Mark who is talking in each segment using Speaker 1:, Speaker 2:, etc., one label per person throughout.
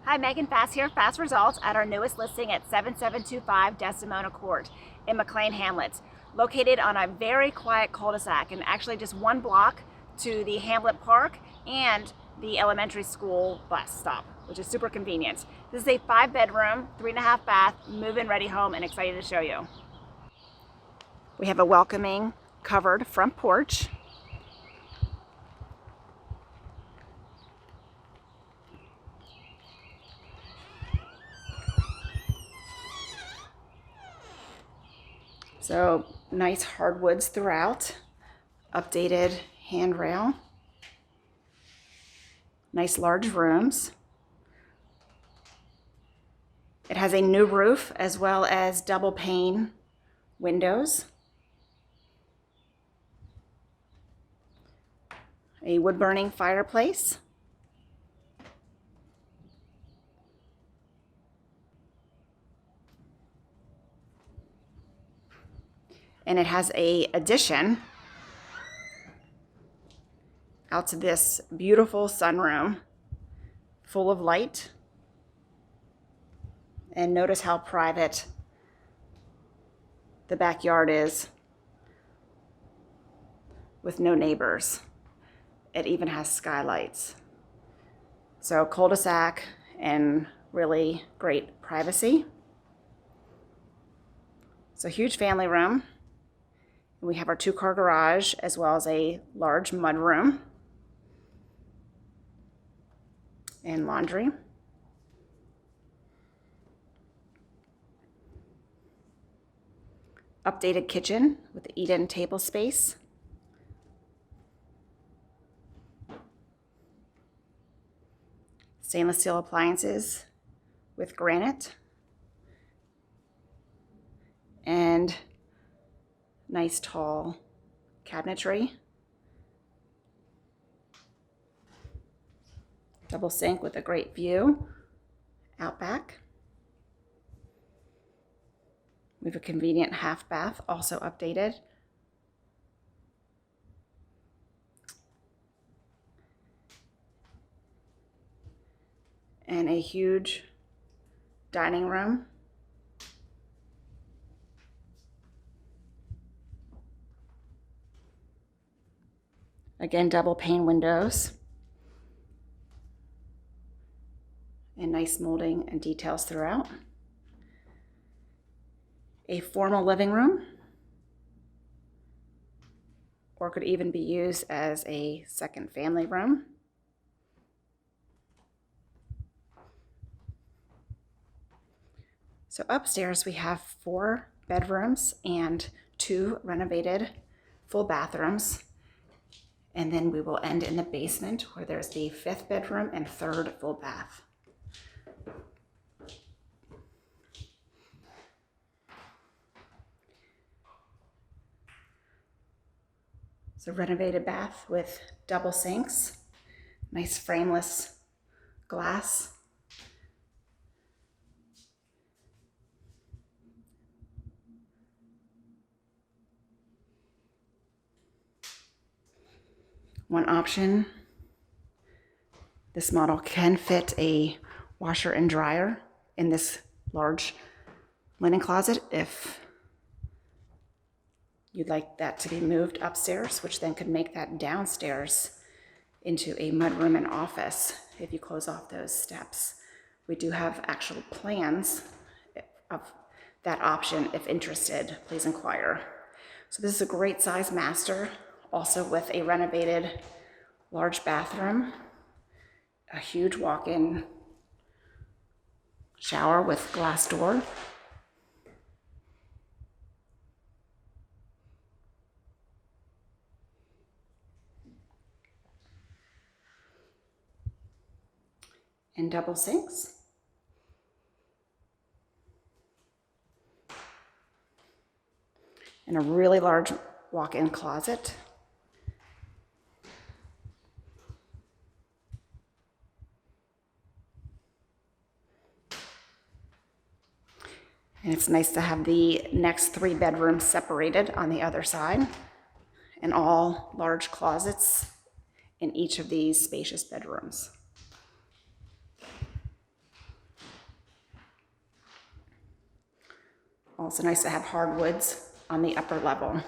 Speaker 1: Hi, Megan Fass here, Fass Results at our newest listing at 7725 Desdemona Court in McLean HAMLET, located on a very quiet cul-de-sac and actually just one block to the Hamlet Park and the elementary school bus stop, which is super convenient. This is a 5-bedroom, 3.5 bath, move-in ready home and excited to show you. We have a welcoming covered front porch. So nice hardwoods throughout, updated handrail, nice large rooms. It has a new roof as well as double pane windows, a wood burning fireplace, and it has a addition out to this beautiful sunroom full of light. And notice how private the backyard is with no neighbors. It even has skylights. So cul-de-sac and really great privacy. So huge family room. We have our 2-car garage as well as a large mud room and laundry. Updated kitchen with the eat-in table space. Stainless steel appliances with granite. And nice tall cabinetry. Double sink with a great view out back. We have a convenient half bath, also updated. And a huge dining room. Again, double pane windows. And nice molding and details throughout. A formal living room, or could even be used as a second family room. So upstairs we have 4 bedrooms and 2 renovated full bathrooms. And then we will end in the basement where there's the 5th bedroom and 3rd full bath. So renovated bath with double sinks, nice frameless glass. One option, this model can fit a washer and dryer in this large linen closet if you'd like that to be moved upstairs, which then could make that downstairs into a mudroom and office if you close off those steps. We do have actual plans of that option. If interested, please inquire. So this is a great size master, also with a renovated large bathroom, a huge walk-in shower with glass door. And double sinks. And a really large walk-in closet. And it's nice to have the next 3 bedrooms separated on the other side, and all large closets in each of these spacious bedrooms. Also nice to have hardwoods on the upper level.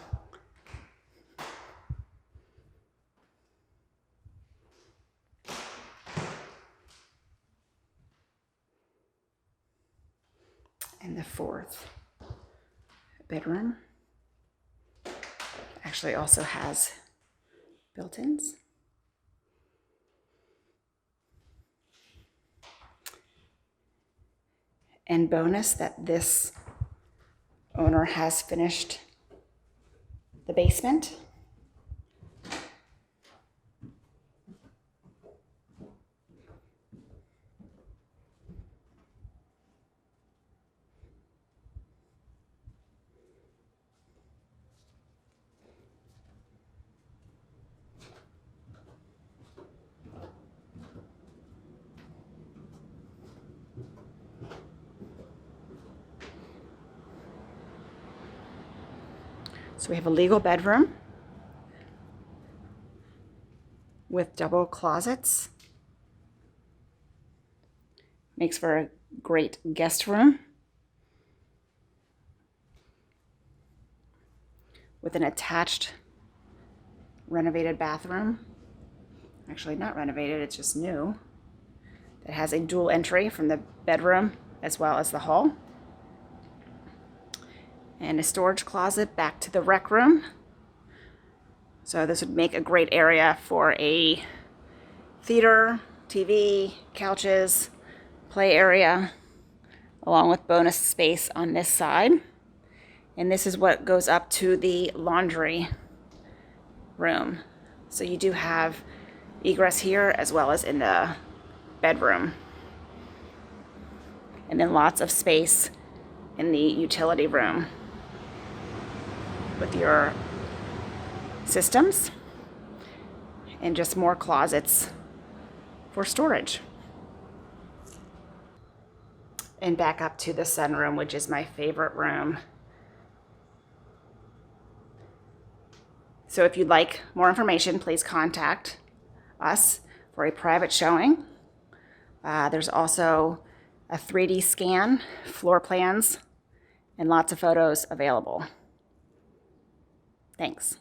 Speaker 1: And the fourth bedroom actually also has built-ins. And bonus that this owner has finished the basement. So we have a legal bedroom with double closets. Makes for a great guest room with an attached renovated bathroom. Actually not renovated, it's just new. That has a dual entry from the bedroom as well as the hall. And a storage closet back to the rec room. So this would make a great area for a theater, TV, couches, play area, along with bonus space on this side. And this is what goes up to the laundry room. So you do have egress here as well as in the bedroom. And then lots of space in the utility room with your systems and just more closets for storage. And back up to the sunroom, which is my favorite room. So if you'd like more information, please contact us for a private showing. There's also a 3D scan, floor plans, and lots of photos available. Thanks.